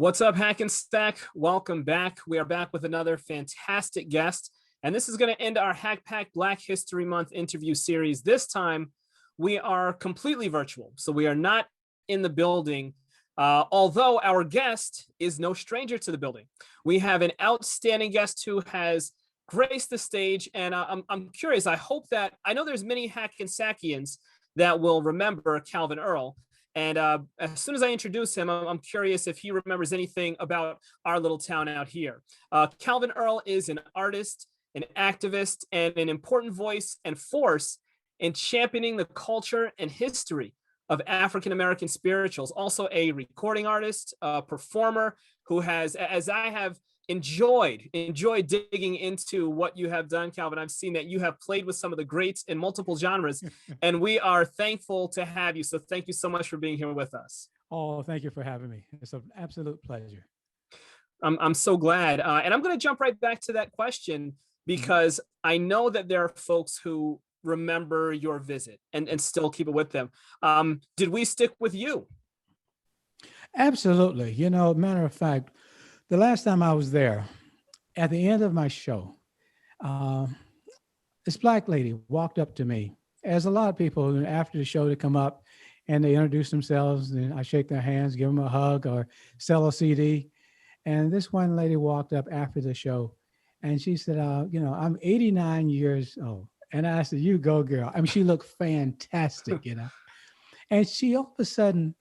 What's up, Hack and Stack? Welcome back. We are back with another fantastic guest, and this is going to end our HACPAC Black History Month interview series. This time, we are completely virtual, so we are not in the building, although our guest is no stranger to the building. We have an outstanding guest who has graced the stage, and I'm curious. I know there's many Hack and Sackians that will remember Calvin Earl. And as soon as I introduce him, I'm curious if he remembers anything about our little town out here. Calvin Earl is an artist, an activist, and an important voice and force in championing the culture and history of African-American spirituals. Also a recording artist, a performer who has, as I have enjoyed digging into what you have done, Calvin. I've seen that you have played with some of the greats in multiple genres, and we are thankful to have you. So thank you so much for being here with us. Oh, thank you for having me. It's an absolute pleasure. I'm so glad. And I'm going to jump right back to that question because I know that there are folks who remember your visit and still keep it with them. Did we stick with you? Absolutely. Matter of fact, the last time I was there, at the end of my show, this Black lady walked up to me, as a lot of people after the show to come up and they introduce themselves, and I shake their hands, give them a hug or sell a CD. And this one lady walked up after the show and she said, I'm 89 years old. And I said, you go, girl. I mean, she looked fantastic, And she all of a sudden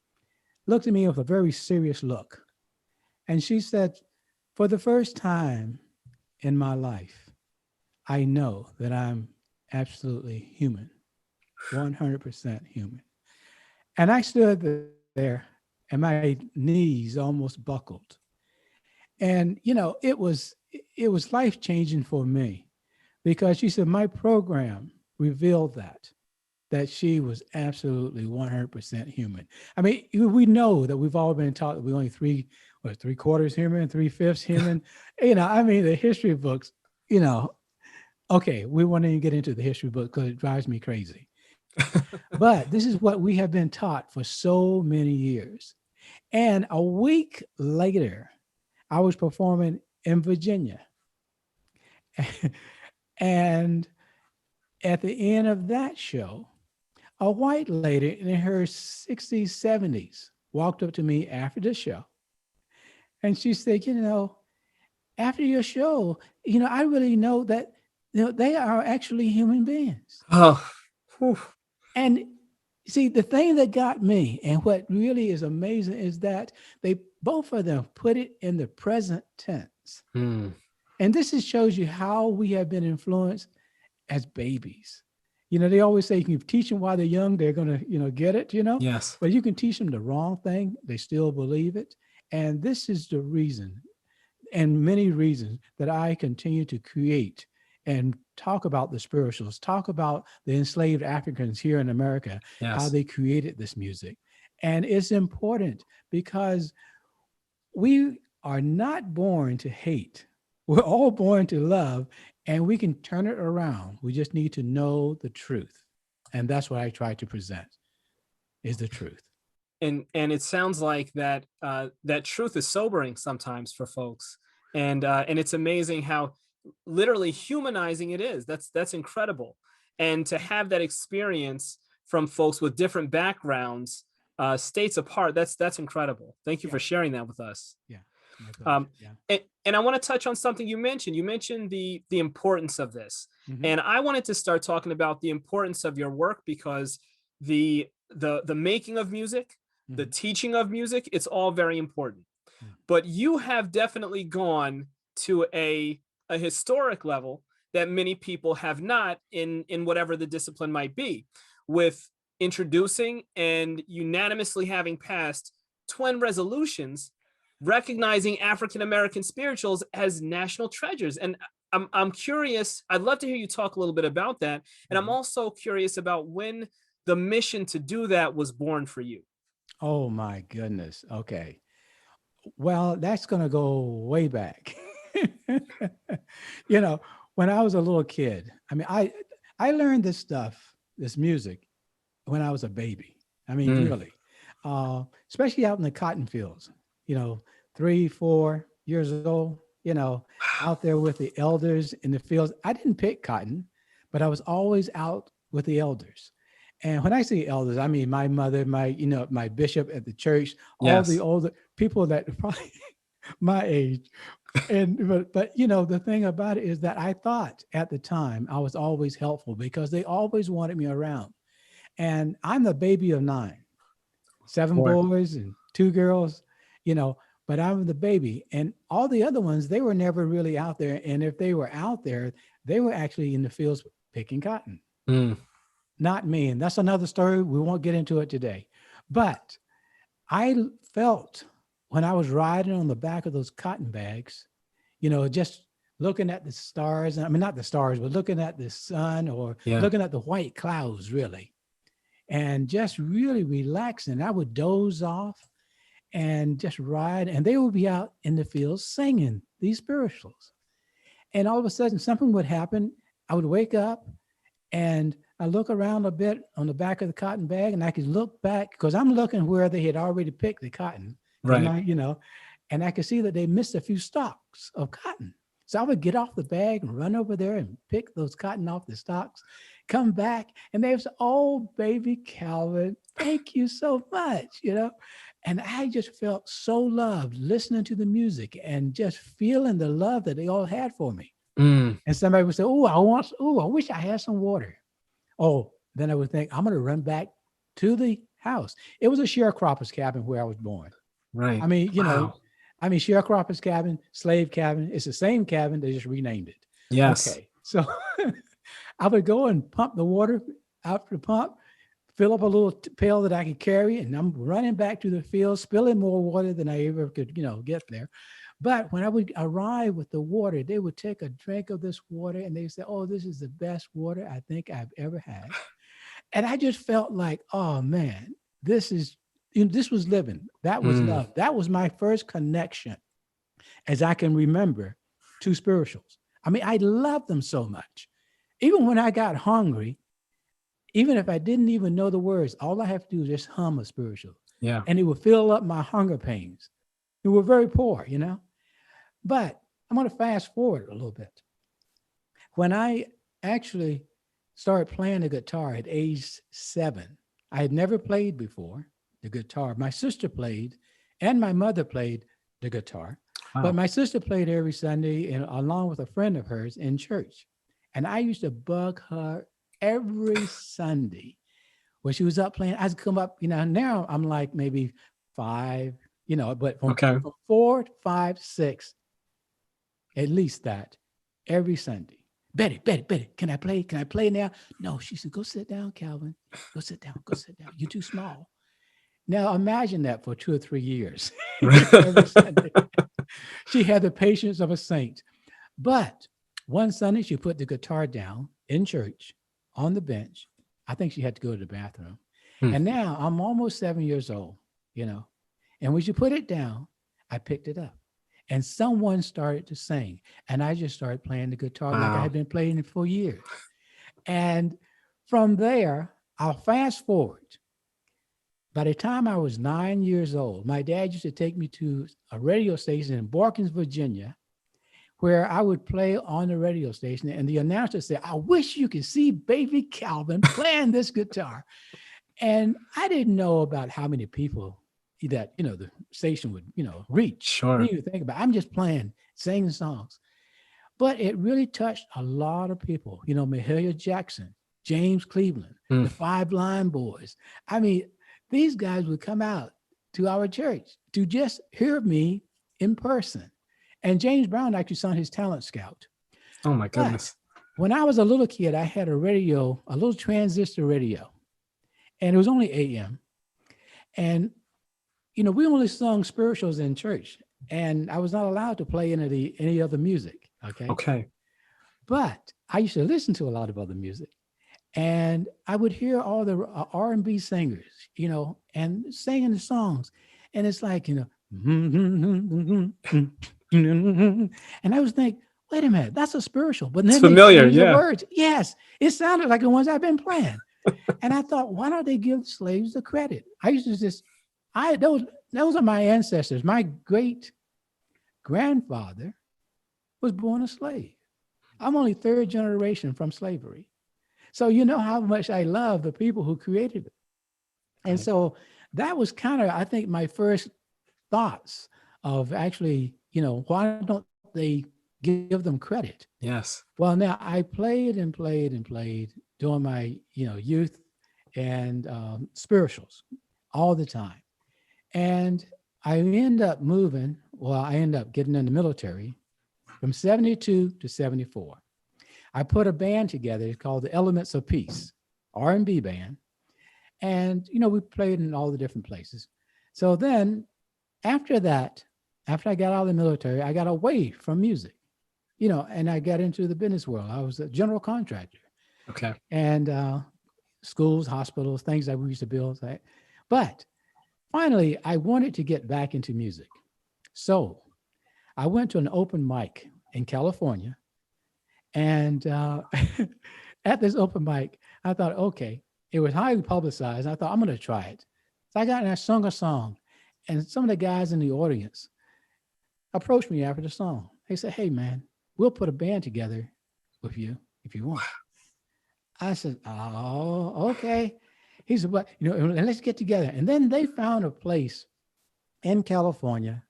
looked at me with a very serious look. And she said, for the first time in my life, I know that I'm absolutely human, 100% human. And I stood there and my knees almost buckled. And, it was life-changing for me because she said, my program revealed that she was absolutely 100% human. I mean, we know that we've all been taught that we're only three quarters human, 3/5 human. The history books, okay, we won't even get into the history book because it drives me crazy. But this is what we have been taught for so many years. And a week later, I was performing in Virginia. And at the end of that show, a white lady in her 60s, 70s walked up to me after the show. And she said, after your show, I really know that, they are actually human beings. Oh, whew. And see, the thing that got me and what really is amazing is that both of them put it in the present tense. And this shows you how we have been influenced as babies. They always say you can teach them while they're young, they're going to, get it, Yes. But you can teach them the wrong thing, they still believe it. And this is the reason, and many reasons, that I continue to create and talk about the spirituals, talk about the enslaved Africans here in America, Yes. how they created this music. And it's important because we are not born to hate. We're all born to love, and we can turn it around. We just need to know the truth. And that's what I try to present, is the truth. And it sounds like that truth is sobering sometimes for folks. And it's amazing how literally humanizing it is. That's incredible. And to have that experience from folks with different backgrounds, states apart, that's incredible. Thank you for sharing that with us. Yeah. And I want to touch on something you mentioned. You mentioned the importance of this. Mm-hmm. And I wanted to start talking about the importance of your work because the making of music, the teaching of music, it's all very important. But you have definitely gone to a historic level that many people have not in whatever the discipline might be, with introducing and unanimously having passed twin resolutions recognizing African-American spirituals as national treasures. And I'm curious, I'd love to hear you talk a little bit about that. And I'm also curious about when the mission to do that was born for you. Oh my goodness. Okay. Well, that's going to go way back. When I was a little kid, I learned this stuff, this music, when I was a baby. Really, especially out in the cotton fields, 3, 4 years old, out there with the elders in the fields. I didn't pick cotton, but I was always out with the elders. And when I say elders, I mean my mother, my bishop at the church, all the Yes. older people that are probably my age. And but the thing about it is that I thought at the time I was always helpful because they always wanted me around. And I'm the baby of 9, 7 Boy. boys and 2 girls, you know, but I'm the baby. And all the other ones, they were never really out there. And if they were out there, they were actually in the fields picking cotton. Mm. Not me. And that's another story. We won't get into it today. But I felt when I was riding on the back of those cotton bags, just looking at the stars. I mean, not the stars, but looking at the sun or Yeah. looking at the white clouds, really. And just really relaxing. I would doze off and just ride. And they would be out in the fields singing these spirituals. And all of a sudden, something would happen. I would wake up and I look around a bit on the back of the cotton bag, and I could look back because I'm looking where they had already picked the cotton. Right. And I could see that they missed a few stalks of cotton. So I would get off the bag and run over there and pick those cotton off the stalks, come back, and they would say, "Oh, baby Calvin, thank you so much," And I just felt so loved listening to the music and just feeling the love that they all had for me. Mm. And somebody would say, I wish I had some water. Oh, then I would think, I'm going to run back to the house. It was a sharecropper's cabin where I was born. Right. I mean, Wow. sharecropper's cabin, slave cabin, it's the same cabin. They just renamed it. Yes. Okay. So I would go and pump the water out the pump, fill up a little pail that I could carry, and I'm running back to the field, spilling more water than I ever could, get there. But when I would arrive with the water, they would take a drink of this water and they say, "Oh, this is the best water I think I've ever had." And I just felt like, oh man, this was living. That was Mm. love. That was my first connection, as I can remember, to spirituals. I mean, I loved them so much. Even when I got hungry, even if I didn't even know the words, all I have to do is just hum a spiritual. Yeah. And it would fill up my hunger pains. We were very poor, But I'm going to fast forward a little bit. When I actually started playing the guitar at age 7, I had never played before the guitar. My sister played and my mother played the guitar. Wow. But my sister played every Sunday and along with a friend of hers in church. And I used to bug her every Sunday when she was up playing. I'd come up, now I'm like maybe 5, but from 4, 5, 6, at least that, every Sunday. Betty, can I play? Can I play now? No, she said, "Go sit down, Calvin. Go sit down. You're too small." Now imagine that for 2 or 3 years. Every Sunday. She had the patience of a saint. But one Sunday, she put the guitar down in church on the bench. I think she had to go to the bathroom. And now I'm almost 7 years old, And when she put it down, I picked it up. And someone started to sing. And I just started playing the guitar like I had been playing it for years. And from there, I'll fast forward. By the time I was 9 years old, my dad used to take me to a radio station in Borkins, Virginia, where I would play on the radio station. And the announcer said, "I wish you could see baby Calvin playing this guitar." And I didn't know about how many people that, the station would, reach. Sure. I didn't even think about it. I'm just playing, singing songs. But it really touched a lot of people, Mahalia Jackson, James Cleveland, the 5 Blind Boys. I mean, these guys would come out to our church to just hear me in person. And James Brown actually sung his Talent Scout. Oh my goodness. But when I was a little kid, I had a radio, a little transistor radio, and it was only AM. And, we only sung spirituals in church, and I was not allowed to play any other music. Okay. But I used to listen to a lot of other music, and I would hear all the R&B singers, and singing the songs. And it's like, and I was thinking, wait a minute, that's a spiritual. But then it's familiar, the words. Yes, it sounded like the ones I've been playing. And I thought, why don't they give slaves the credit? I used to those are my ancestors, my great grandfather was born a slave. I'm only third generation from slavery. So you know how much I love the people who created it. And so that was kind of, I think, my first thoughts of actually, why don't they give them credit? Yes. Well, now I played and played and played during my, youth and spirituals all the time. And I end up I end up getting in the military from 72 to 74. I put a band together called the Elements of Peace, R&B band. And, we played in all the different places. So then after that, after I got out of the military, I got away from music, and I got into the business world. I was a general contractor. Okay. And schools, hospitals, things that we used to build. But finally, I wanted to get back into music. So I went to an open mic in California. And at this open mic, I thought, okay, it was highly publicized. I thought, I'm going to try it. So I got and I sung a song. And some of the guys in the audience approached me after the song. They said, hey, man, we'll put a band together with you if you want. I said, oh, okay. He said, but, let's get together. And then they found a place in California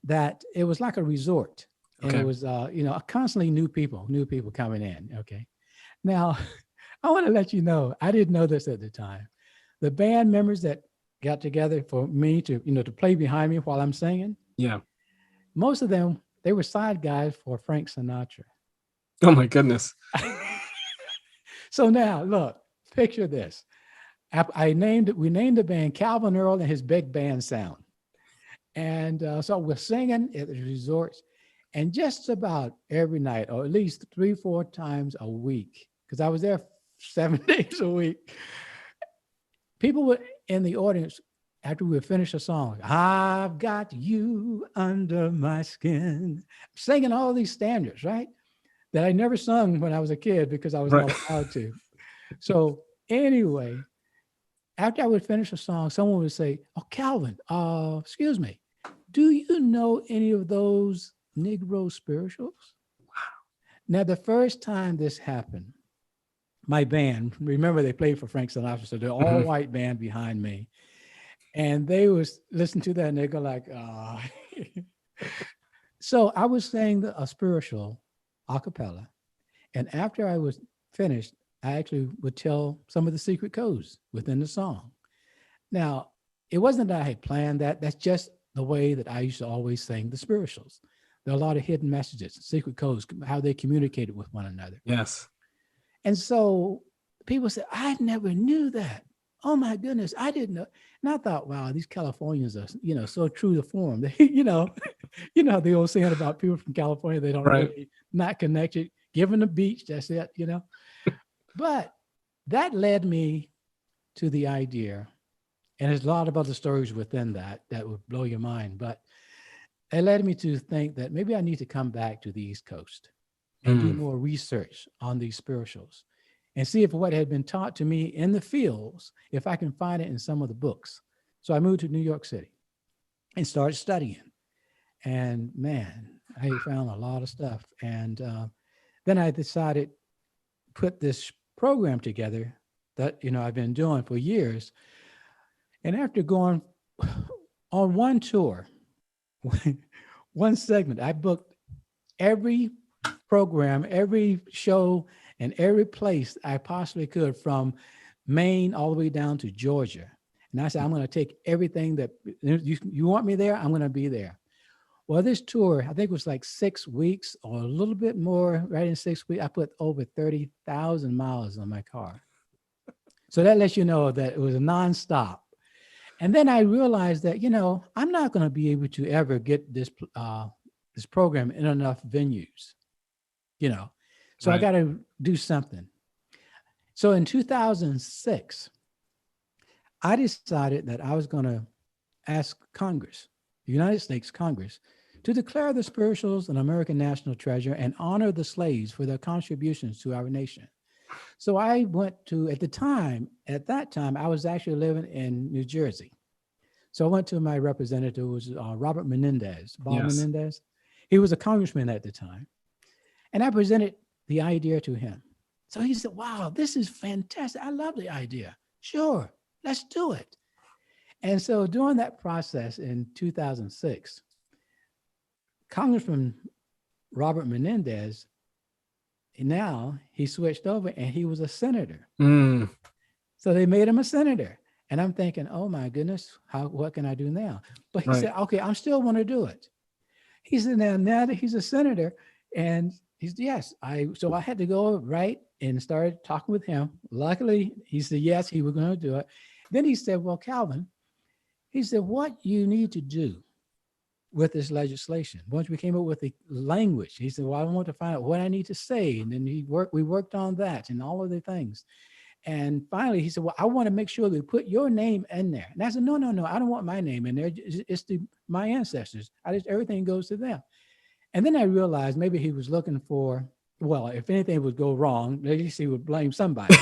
that it was like a resort. And it was, constantly new people coming in. Okay. Now, I want to let you know, I didn't know this at the time. The band members that got together for me to, to play behind me while I'm singing. Yeah. Most of them, they were side guys for Frank Sinatra. Oh my goodness. So now look, picture this. We named the band Calvin Earl and his big band sound. And so we're singing at the resorts, and just about every night, or at least 3-4 times a week, because I was there 7 days a week, people were in the audience after we would finish a song. I've got you under my skin, singing all these standards, right? That I never sung when I was a kid because I was not allowed to. So anyway, after I would finish a song, someone would say, oh, Calvin, excuse me, do you know any of those Negro spirituals? Wow. Now, the first time this happened, my band, remember they played for Frank Sinatra, so they're all white band behind me. And they was listen to that and they go like, oh. So I was saying a spiritual a cappella. And after I was finished, I actually would tell some of the secret codes within the song. Now, it wasn't that I had planned that. That's just the way that I used to always sing the spirituals. There are a lot of hidden messages, secret codes, how they communicated with one another. Yes. And so people said, I never knew that. Oh my goodness, I didn't know. And I thought, wow, these Californians are, so true to form. They, the old saying about people from California, they don't really not connected, given the beach, that's it, But that led me to the idea, and there's a lot of other stories within that would blow your mind, but it led me to think that maybe I need to come back to the East Coast and do more research on these spirituals and see if what had been taught to me in the fields, if I can find it in some of the books. So I moved to New York City and started studying. And man, I found a lot of stuff. And then I decided to put this program together that, I've been doing for years. And after going on one tour, one segment, I booked every program, every show, and every place I possibly could, from Maine all the way down to Georgia. And I said, I'm going to take everything that you want me there, I'm going to be there. Well, this tour, I think it was like 6 weeks or a little bit more, right in 6 weeks, I put over 30,000 miles on my car. So that lets you know that it was a nonstop. And then I realized that, I'm not going to be able to ever get this program in enough venues, So I got to do something. So in 2006, I decided that I was going to ask Congress, the United States Congress, to declare the spirituals an American national treasure and honor the slaves for their contributions to our nation. So I went to, at that time, I was actually living in New Jersey. So I went to my representative, who was Robert Menendez, Menendez. He was a congressman at the time. And I presented the idea to him. So he said, wow, this is fantastic. I love the idea. Sure, let's do it. And so during that process in 2006, Congressman Robert Menendez, now he switched over and he was a senator. Mm. So they made him a senator. And I'm thinking, oh my goodness, what can I do now? But he said, okay, I still want to do it. He said, now that he's a senator, and he said, yes, so I had to go right and started talking with him. Luckily, he said, yes, he was going to do it. Then he said, well, Calvin, he said, what you need to do with this legislation, once we came up with the language, he said, well, I want to find out what I need to say. And then we worked on that and all of the things. And finally, he said, well, I want to make sure that we put your name in there. And I said, no, I don't want my name in there. It's my ancestors. Everything goes to them. And then I realized maybe he was looking for, well, if anything would go wrong, at least he would blame somebody.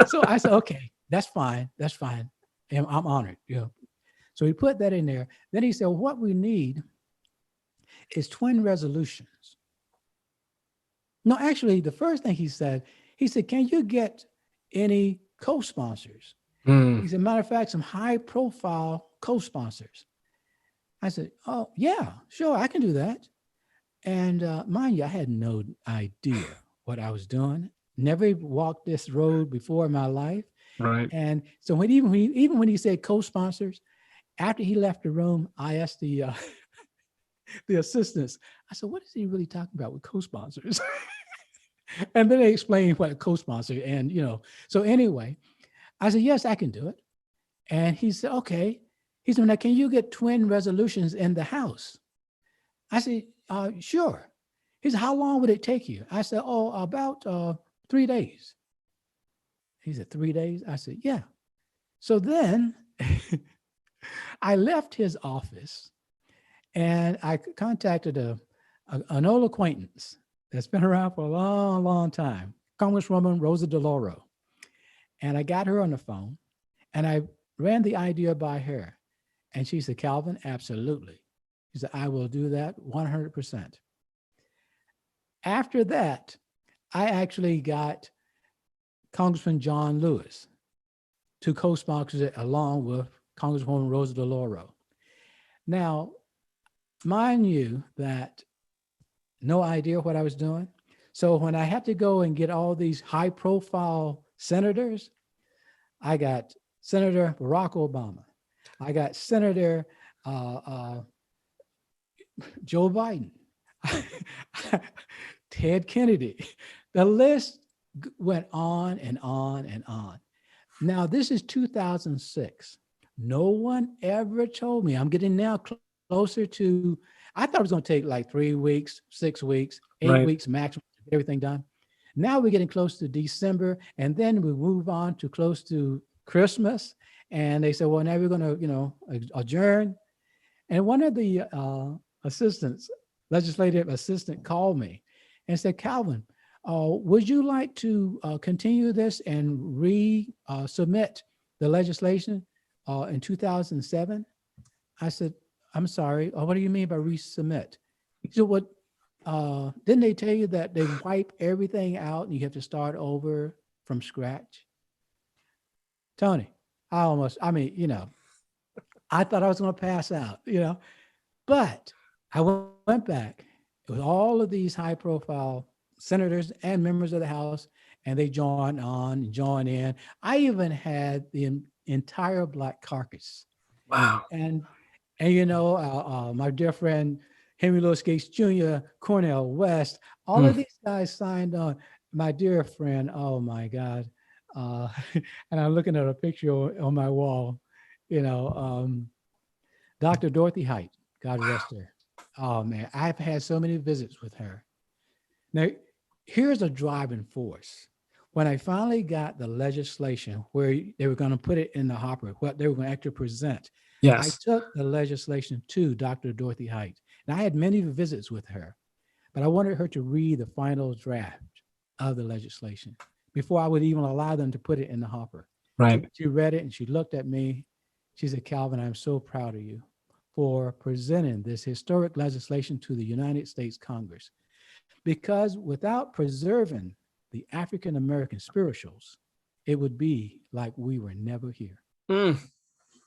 So I said, okay, that's fine. And I'm honored. So he put that in there. Then he said, well, what we need is twin resolutions. No, actually, the first thing he said, can you get any co-sponsors? He said, matter of fact, some high profile co-sponsors. I said, oh, yeah, sure, I can do that. And mind you, I had no idea what I was doing. Never walked this road before in my life. Right. And so even when he said co-sponsors, after he left the room, I asked the assistants, I said, what is he really talking about with co-sponsors? And then they explained what a co-sponsor and, so anyway, I said, yes, I can do it. And he said, okay. He said, now, can you get twin resolutions in the House? I said, sure. He said, how long would it take you? I said, about 3 days. He said, 3 days? I said, yeah. So then I left his office and I contacted an old acquaintance that's been around for a long, long time, Congresswoman Rosa DeLauro. And I got her on the phone and I ran the idea by her. And she said, Calvin, absolutely. She said, I will do that 100%. After that, I actually got Congressman John Lewis to co-sponsor it along with Congresswoman Rosa DeLauro. Now, mind you that no idea what I was doing. So when I had to go and get all these high profile senators, I got Senator Barack Obama. I got Senator Joe Biden, Ted Kennedy. The list went on and on and on. Now, this is 2006. No one ever told me. I'm getting now closer to, I thought it was going to take like 3 weeks, 6 weeks, 8 weeks maximum to get everything done. Now we're getting close to December, and then we move on to close to Christmas. And they said, well, now we're going to, adjourn. And one of the legislative assistant called me and said, Calvin, would you like to continue this and resubmit the legislation in 2007? I said, I'm sorry. What do you mean by resubmit? He said, what, didn't they tell you that they wipe everything out and you have to start over from scratch? Tony, I thought I was going to pass out, but I went back with all of these high profile senators and members of the House, and they joined in. I even had the entire Black caucus. Wow. And my dear friend, Henry Louis Gates Jr., Cornel West, all of these guys signed on. My dear friend, oh my God. And I'm looking at a picture on my wall, Dr. Dorothy Height, God rest her. Oh man, I've had so many visits with her. Now, here's a driving force. When I finally got the legislation where they were going to put it in the hopper, what they were going to actually present, yes, I took the legislation to Dr. Dorothy Height. And I had many visits with her, but I wanted her to read the final draft of the legislation before I would even allow them to put it in the hopper. Right. She read it and she looked at me. She said, Calvin, I'm so proud of you for presenting this historic legislation to the United States Congress. Because without preserving the African American spirituals, it would be like we were never here. Mm,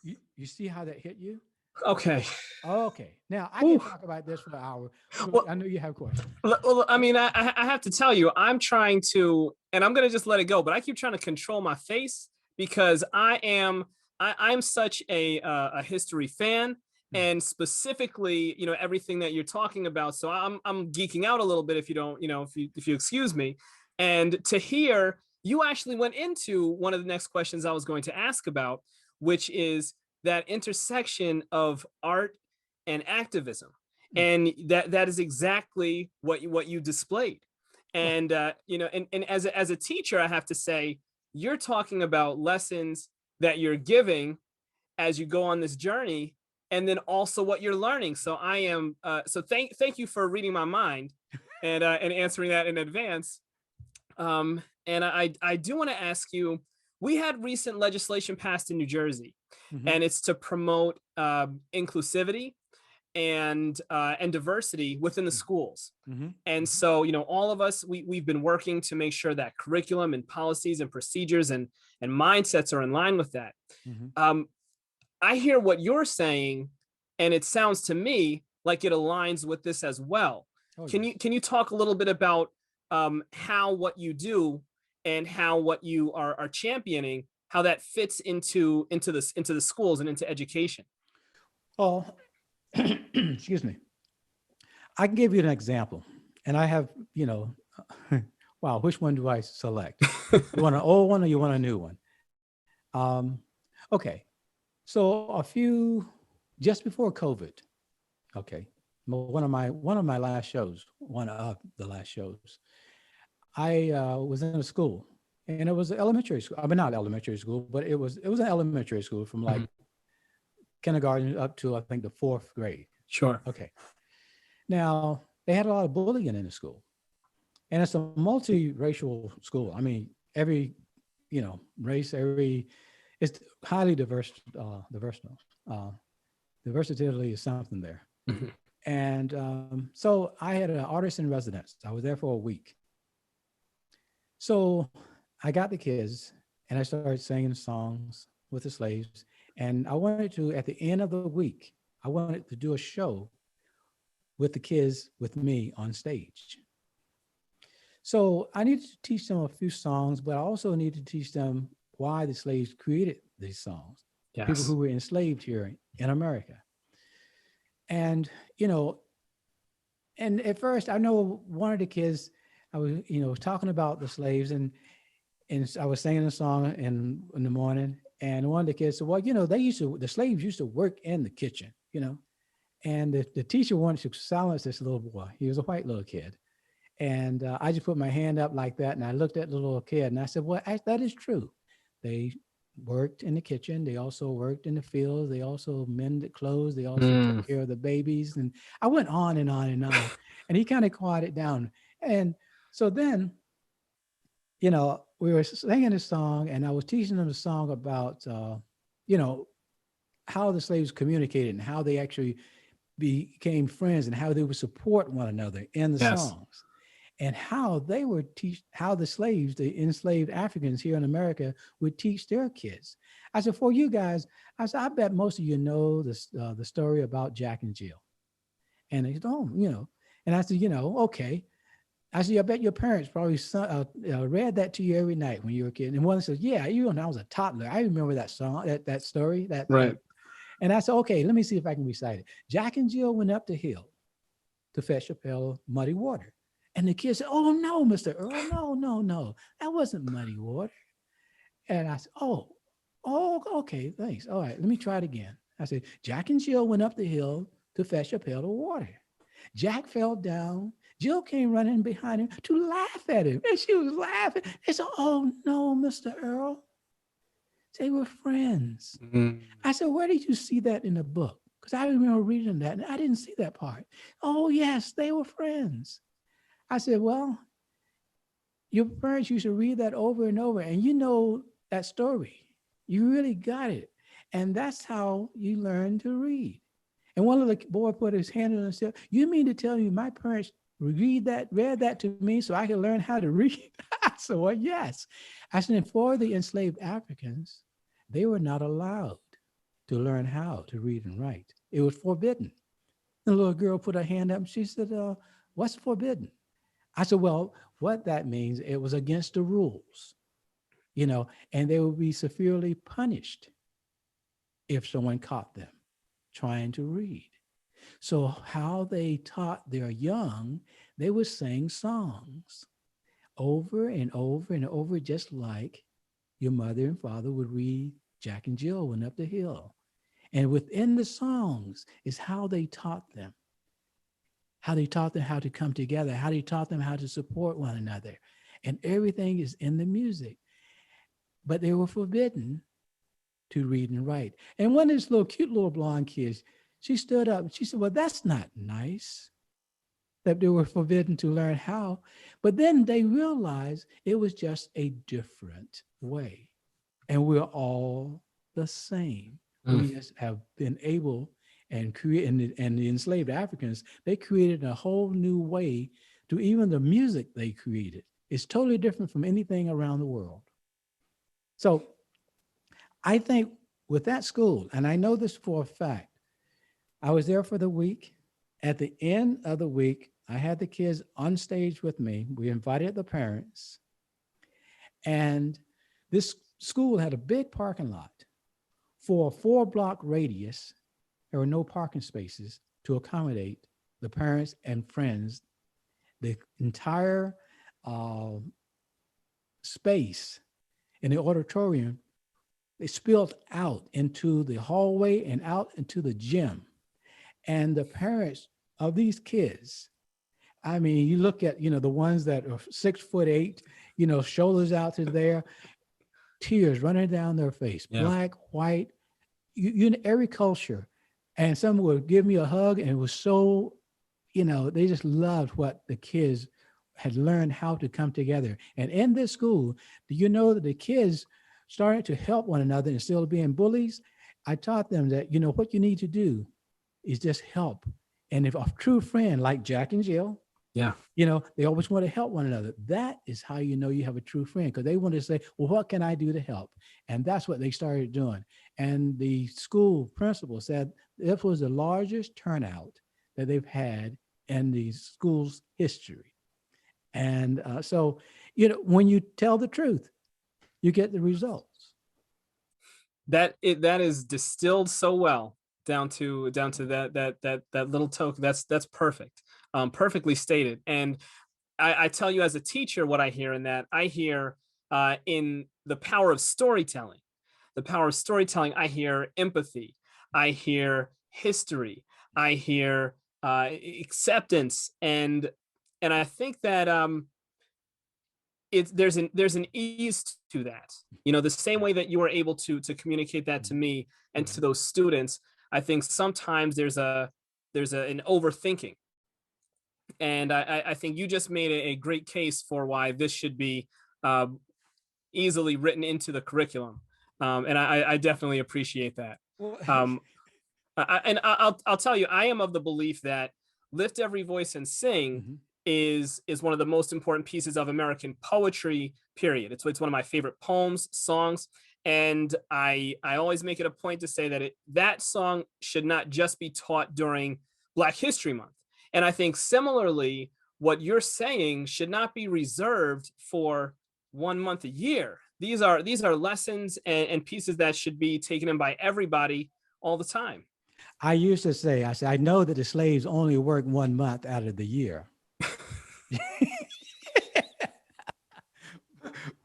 You see how that hit you? okay. Okay. Now I Ooh. can talk about this for an hour. Well, I know you have questions. well, I mean, I have to tell you, I'm trying to, and I'm gonna just let it go, but I keep trying to control my face because I'm such a history fan, and specifically, you know, everything that you're talking about. So I'm geeking out a little bit if you don't, you know, if you excuse me. And to hear you actually went into one of the next questions I was going to ask about, which is that intersection of art and activism, and that is exactly what you displayed. And you know, and as a teacher, I have to say, you're talking about lessons that you're giving as you go on this journey, and then also what you're learning. So I am so thank you for reading my mind and answering that in advance. And I do want to ask you, we had recent legislation passed in New Jersey, and it's to promote inclusivity and diversity within the schools. And so, you know, all of us, we've been working to make sure that curriculum and policies and procedures and mindsets are in line with that. I hear what you're saying, and it sounds to me like it aligns with this as well. Oh, Can yes. you talk a little bit about how what you do and how what you are championing, how that fits into the schools and into education? Oh, excuse me. I can give you an example, and I have, you know, wow, which one do I select? You want an old one or you want a new one? Okay, so just before COVID, okay, one of my last shows, one of the last shows, I was in a school, and it was an elementary school. I mean, not elementary school, but it was an elementary school from like kindergarten up to I think the fourth grade. Sure. Okay. Now they had a lot of bullying in the school, and it's a multiracial school. I mean, every race, it's highly diverse. Diversity is something there. And so I had an artist in residence. I was there for a week. So I got the kids and I started singing songs with the slaves. And I wanted to, at the end of the week, I wanted to do a show with the kids with me on stage. So I needed to teach them a few songs, but I also needed to teach them why the slaves created these songs. Yes. People who were enslaved here in America. And, and at first I know one of the kids, I was, talking about the slaves and I was singing a song in the morning, and one of the kids said, well, the slaves used to work in the kitchen, and the teacher wanted to silence this little boy. He was a white little kid. And I just put my hand up like that. And I looked at the little kid and I said, well, that is true. They worked in the kitchen. They also worked in the fields. They also mended clothes. They also took care of the babies. And I went on and on and on. And he kind of quieted down. And so then, we were singing this song, and I was teaching them a song about, how the slaves communicated and how they actually became friends and how they would support one another in the songs, and how they would how the slaves, the enslaved Africans here in America, would teach their kids. I said, for you guys, I bet most of you know this, the story about Jack and Jill. And they said, oh, and I said, okay. I said, I bet your parents probably read that to you every night when you were a kid. And one says, yeah, when I was a toddler, I remember that song, that story. Right. And I said, okay, let me see if I can recite it. Jack and Jill went up the hill to fetch a pail of muddy water. And the kid said, oh, no, Mr. Earl, no, that wasn't muddy water. And I said, oh, okay, thanks. All right, let me try it again. I said, Jack and Jill went up the hill to fetch a pail of water. Jack fell down. Jill came running behind him to laugh at him. And she was laughing. They said, oh, no, Mr. Earl. They were friends. I said, where did you see that in the book? Because I remember reading that and I didn't see that part. Oh, yes, they were friends. I said, well, your parents used to read that over and over, and you know that story. You really got it. And that's how you learn to read. And one little boy put his hand on himself. You mean to tell me my parents read read that to me so I can learn how to read? I said, well, yes. I said, for the enslaved Africans, they were not allowed to learn how to read and write. It was forbidden. And the little girl put her hand up and she said, what's forbidden? I said, well, what that means, it was against the rules, and they would be severely punished if someone caught them trying to read. So how they taught their young, they would sing songs over and over and over, just like your mother and father would read Jack and Jill went up the hill. And within the songs is how they taught them how to come together, how they taught them how to support one another. And everything is in the music. But they were forbidden to read and write. And one of these cute little blonde kids, she stood up and she said, well, that's not nice that they were forbidden to learn how. But then they realized it was just a different way. And we're all the same. We just have been able and the enslaved Africans, they created a whole new way to even the music they created. It's totally different from anything around the world. So I think with that school, and I know this for a fact, I was there for the week. At the end of the week, I had the kids on stage with me. We invited the parents. And this school had a big parking lot. For a 4-block radius, there were no parking spaces to accommodate the parents and friends. The entire space in the auditorium, they spilled out into the hallway and out into the gym. And the parents of these kids, I mean, you look at, the ones that are 6'8", shoulders out to there, tears running down their face, black, white, every culture. And some would give me a hug, and it was so, they just loved what the kids had learned how to come together. And in this school, do you know that the kids started to help one another instead of being bullies? I taught them that, what you need to do is just help. And if a true friend like Jack and Jill, they always want to help one another. That is how you know you have a true friend, because they want to say, well, what can I do to help? And that's what they started doing. And the school principal said this was the largest turnout that they've had in the school's history. And so, when you tell the truth, you get the results. That is distilled so well down to that little token. That's perfect. Perfectly stated. And I tell you, as a teacher, what I hear in that, I hear in the power of storytelling. The power of storytelling, I hear empathy, I hear history, I hear acceptance, and I think that there's an ease to that. The same way that you were able to communicate that to me and to those students. I think sometimes there's an overthinking. And I think you just made a great case for why this should be easily written into the curriculum. And I definitely appreciate that. I'll tell you, I am of the belief that Lift Every Voice and Sing is one of the most important pieces of American poetry, period. It's one of my favorite poems, songs. And I always make it a point to say that that song should not just be taught during Black History Month. And I think similarly, what you're saying should not be reserved for 1 month a year. These are lessons and pieces that should be taken in by everybody all the time. I used to say, I know that the slaves only work 1 month out of the year.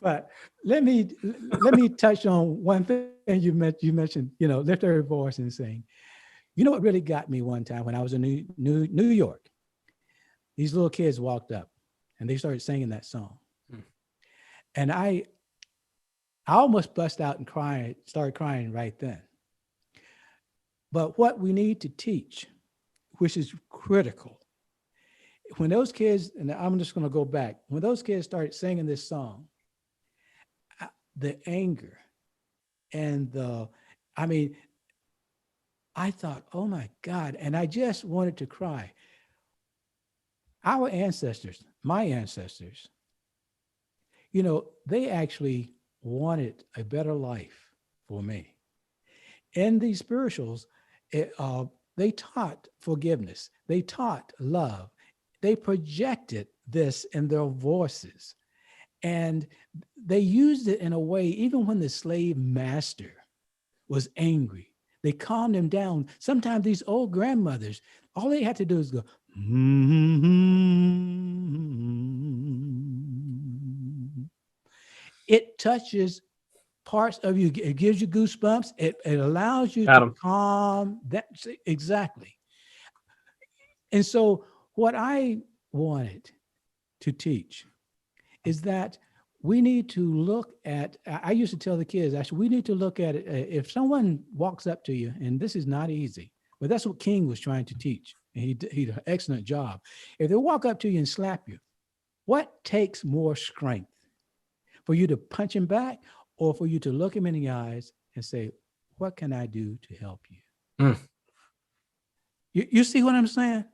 But let me touch on one thing you mentioned, Lift Every Voice and Sing. You know what really got me one time when I was in New York? These little kids walked up and they started singing that song. And I almost bust out and started crying right then. But what we need to teach, which is critical, when those kids, and I'm just going to go back, when those kids started singing this song, the anger and I thought, oh my God. And I just wanted to cry. Our ancestors, my ancestors, they actually wanted a better life for me. In these spirituals, it, they taught forgiveness, they taught love, they projected this in their voices. And they used it in a way, even when the slave master was angry, they calmed him down. Sometimes these old grandmothers, all they had to do is go, mm-hmm. It touches parts of you. It gives you goosebumps. It allows you Got to him. calm that. Exactly. And so what I wanted to teach is that we need to look at, I used to tell the kids, actually, we need to look at it. If someone walks up to you, and this is not easy, but that's what King was trying to teach. And he did an excellent job. If they walk up to you and slap you, what takes more strength? For you to punch him back, or for you to look him in the eyes and say, what can I do to help you? Mm. You see what I'm saying?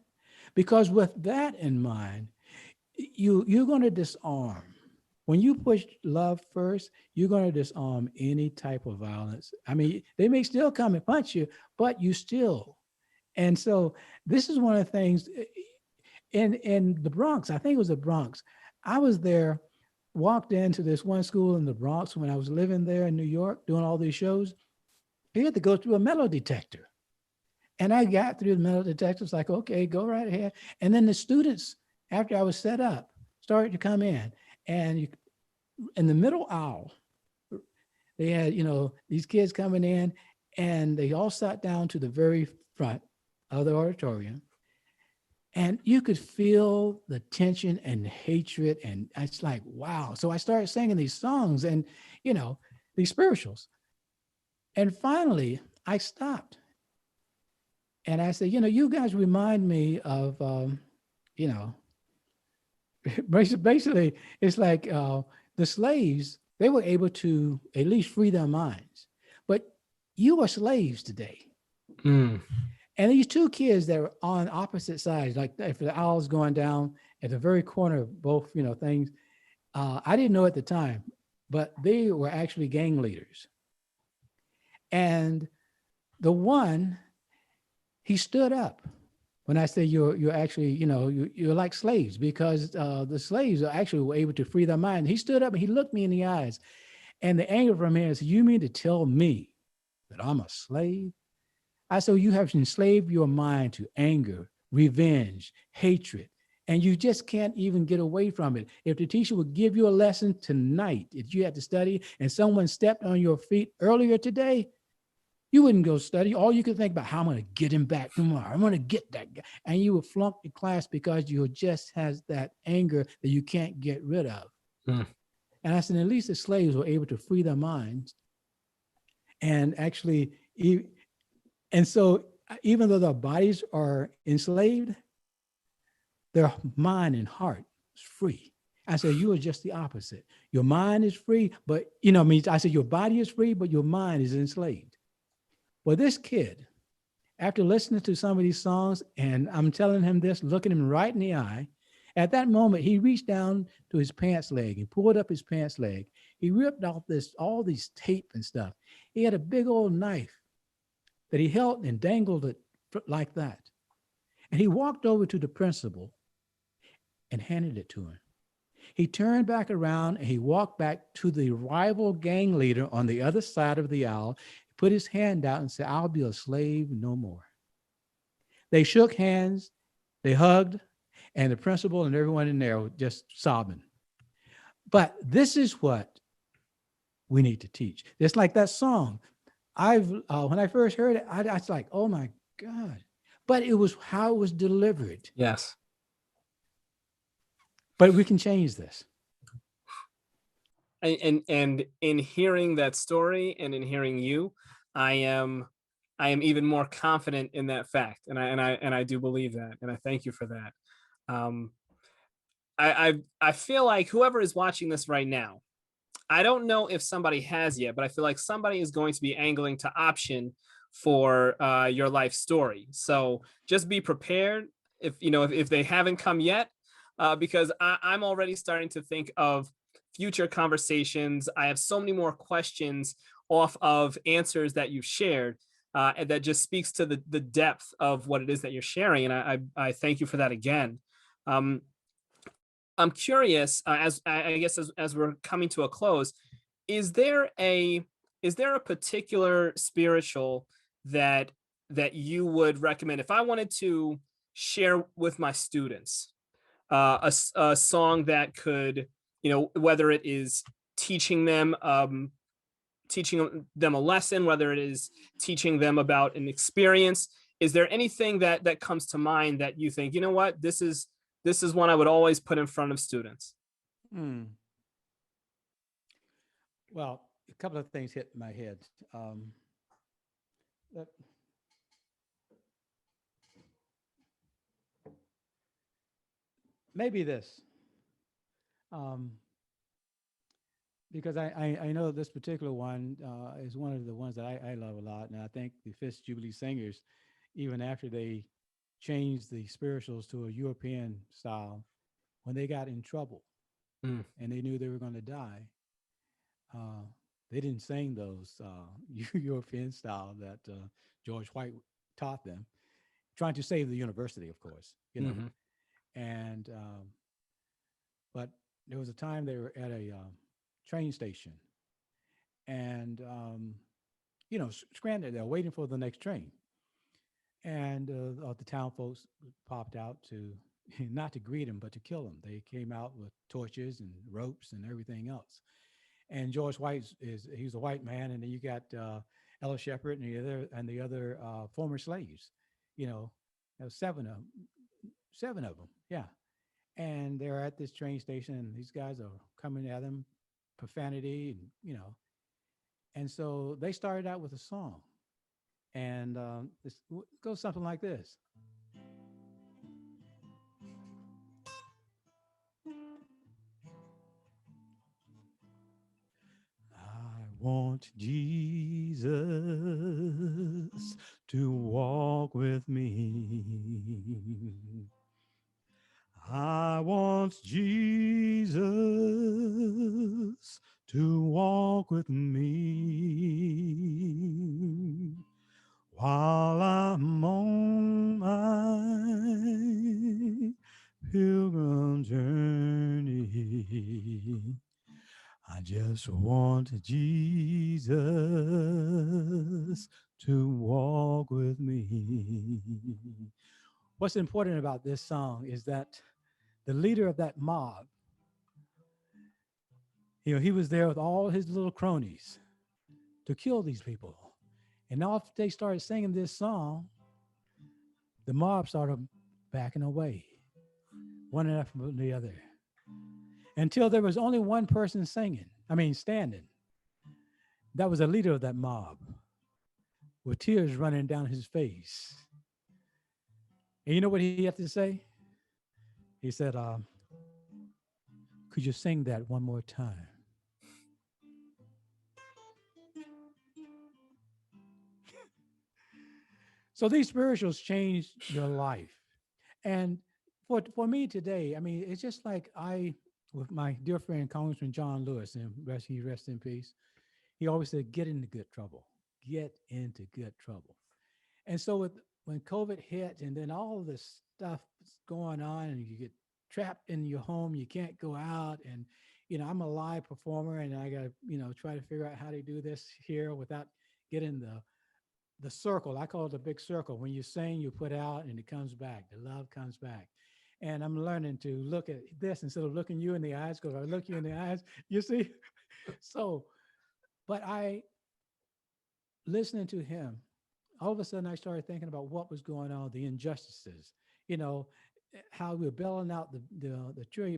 Because with that in mind, you're going to disarm. When you push love first, you're going to disarm any type of violence. I mean, they may still come and punch you, but you still. And so this is one of the things in the Bronx. I think it was the Bronx. I was there, walked into this one school in the Bronx when I was living there in New York doing all these shows. You had to go through a metal detector. And I got through the metal detector. It's like, okay, go right ahead. And then the students, after I was set up, started to come in. And in the middle aisle, they had, these kids coming in, and they all sat down to the very front of the auditorium. And you could feel the tension and hatred. And it's like, wow. So I started singing these songs and, these spirituals. And finally, I stopped. And I said, you guys remind me of, basically, it's like the slaves, they were able to at least free their minds. But you are slaves today. Mm. And these two kids that were on opposite sides, like if the aisle's going down at the very corner of both, things, I didn't know at the time, but they were actually gang leaders. And the one, he stood up. When I say you're actually, you're like slaves, because the slaves are actually were able to free their mind. He stood up and he looked me in the eyes, and the anger from him is, you mean to tell me that I'm a slave? I said, you have enslaved your mind to anger, revenge, hatred, and you just can't even get away from it. If the teacher would give you a lesson tonight, if you had to study and someone stepped on your feet earlier today, you wouldn't go study. All you could think about, how I'm going to get him back tomorrow. I'm going to get that guy. And you would flunk the class because you just has that anger that you can't get rid of. Mm. And I said, at least the slaves were able to free their minds. And actually, and so even though their bodies are enslaved, their mind and heart is free. I said, you are just the opposite. Your mind is free, but, I said, your body is free, but your mind is enslaved. Well, this kid, after listening to some of these songs, and I'm telling him this, looking him right in the eye, at that moment, he reached down to his pants leg and pulled up his pants leg. He ripped off all these tape and stuff. He had a big old knife that he held and dangled it like that. And he walked over to the principal and handed it to him. He turned back around and he walked back to the rival gang leader on the other side of the aisle, put his hand out and said, I'll be a slave no more. They shook hands, they hugged, and the principal and everyone in there were just sobbing. But this is what we need to teach. It's like that song. When I first heard it, I was like, oh my God. But it was how it was delivered. Yes. But we can change this. And in hearing that story and in hearing you, I am even more confident in that fact, and I do believe that, and I thank you for that. I feel like whoever is watching this right now, I don't know if somebody has yet, but I feel like somebody is going to be angling to option for your life story. So just be prepared if they haven't come yet, because I'm already starting to think of future conversations. I have so many more questions off of answers that you've shared, and that just speaks to the depth of what it is that you're sharing. And I thank you for that again. Um, I'm curious, as I guess as we're coming to a close, is there a particular spiritual that you would recommend if I wanted to share with my students, a song that could, whether it is teaching them teaching them a lesson, whether it is teaching them about an experience. Is there anything that comes to mind that you think, what, this is one I would always put in front of students? Hmm. Well, a couple of things hit my head. Um, that- Maybe this, um, because I know this particular one is one of the ones that I love a lot, and I think the Fifth Jubilee Singers, even after they changed the spirituals to a European style, when they got in trouble Mm. and they knew they were going to die, uh, they didn't sing those European style that George White taught them, trying to save the university, of course, Hmm. And but there was a time they were at a train station, and stranded there, waiting for the next train, and the town folks popped out to not to greet him, but to kill him. They came out with torches and ropes and everything else. And George White he's a white man, and then you got Ella Shepherd and the other former slaves. You know, there was seven of them. Yeah, and they're at this train station, and these guys are coming at them, profanity, and and so they started out with a song, and it goes something like this. I want Jesus to walk with me. I want Jesus to walk with me while I'm on my pilgrim journey. I just want Jesus to walk with me. What's important about this song is that the leader of that mob, he was there with all his little cronies to kill these people. And now if they started singing this song, the mob started backing away, one after the other, until there was only one person standing. That was the leader of that mob, with tears running down his face. And you know what he had to say? He said, could you sing that one more time? So these spirituals changed your life. And for me today, I mean, it's just like with my dear friend Congressman John Lewis, and he rest in peace. He always said, "Get into good trouble, get into good trouble." And so when COVID hit, and then all of this stuff is going on, and you get trapped in your home, you can't go out, and I'm a live performer, and I got to try to figure out how to do this here without getting the circle. I call it the big circle. When you sing, you put out and it comes back. The love comes back. And I'm learning to look at this instead of looking you in the eyes, because I look you in the eyes, you see? So, but listening to him, all of a sudden I started thinking about what was going on, the injustices, you know, how we're bailing out the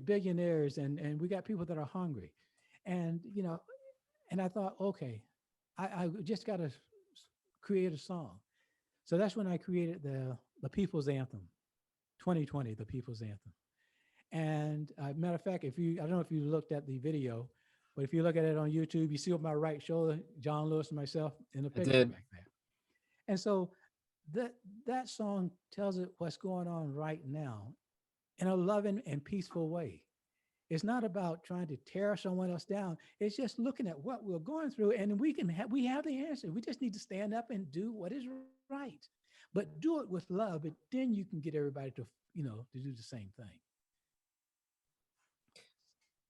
billionaires, and we got people that are hungry. And, and I thought, okay, I just got to create a song. So that's when I created the People's Anthem, 2020, the People's Anthem. And matter of fact, I don't know if you looked at the video, but if you look at it on YouTube, you see on my right shoulder, John Lewis and myself in the I picture did. back there. And so that song tells it what's going on right now in a loving and peaceful way. It's not about trying to tear someone else down. It's just looking at what we're going through, and we have the answer. We just need to stand up and do what is right, but do it with love, and then you can get everybody to to do the same thing.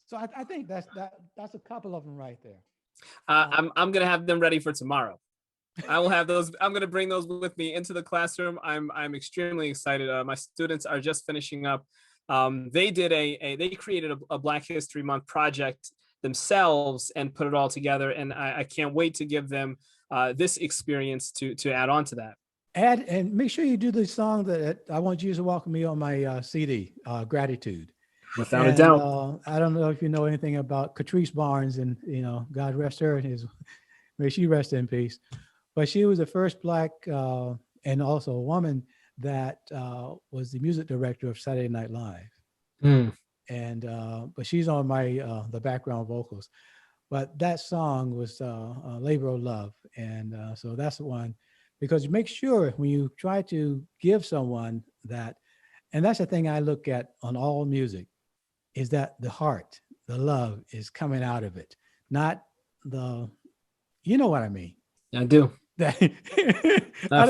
So I think that's a couple of them right there. I'm gonna have them ready for tomorrow. I will have those. I'm going to bring those with me into the classroom. I'm extremely excited. My students are just finishing up. They did they created a Black History Month project themselves and put it all together. And I can't wait to give them this experience to add on to that. Add and make sure you do the song that I want you to welcome me on my CD, Gratitude. Without a doubt. I don't know if you know anything about Catrice Barnes, and God rest her, and may she rest in peace. But she was the first Black and also a woman that was the music director of Saturday Night Live. And but she's on my the background vocals. But that song was Labor of Love, and so that's the one, because you make sure when you try to give someone that, and that's the thing I look at on all music, is that the heart, the love is coming out of it, not you know what I mean. I do. I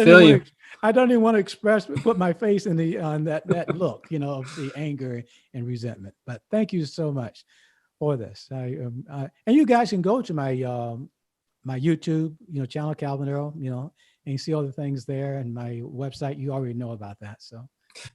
feel you. I don't even want to put my face in on that look, of the anger and resentment. But thank you so much for this. And you guys can go to my my YouTube, channel, Calvin Earl, and you see all the things there, and my website. You already know about that. So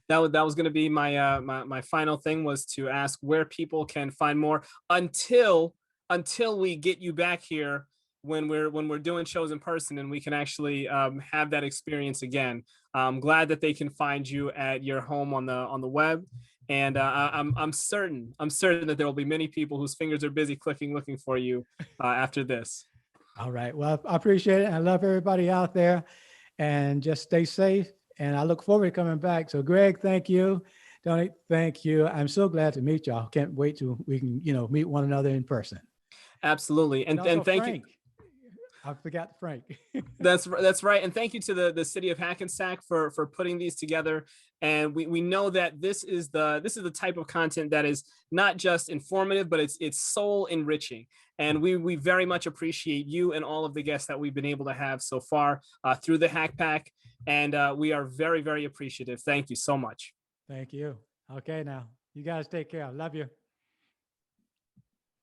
that was going to be my my final thing, was to ask where people can find more until we get you back here when we're doing shows in person and we can actually have that experience again. I'm glad that they can find you at your home on the web, and I'm certain that there will be many people whose fingers are busy looking for you after this. All right. Well, I appreciate it. I love everybody out there, and just stay safe. And I look forward to coming back. So, Greg, thank you. Tony, thank you. I'm so glad to meet y'all. Can't wait till we can meet one another in person. Absolutely, and thank Frank. You. I forgot Frank. That's right. And thank you to the city of Hackensack for putting these together. And we know that this is the type of content that is not just informative, but it's soul enriching. And we very much appreciate you and all of the guests that we've been able to have so far through the HACPAC. And we are very, very appreciative. Thank you so much. Thank you. Okay, now you guys take care. I love you.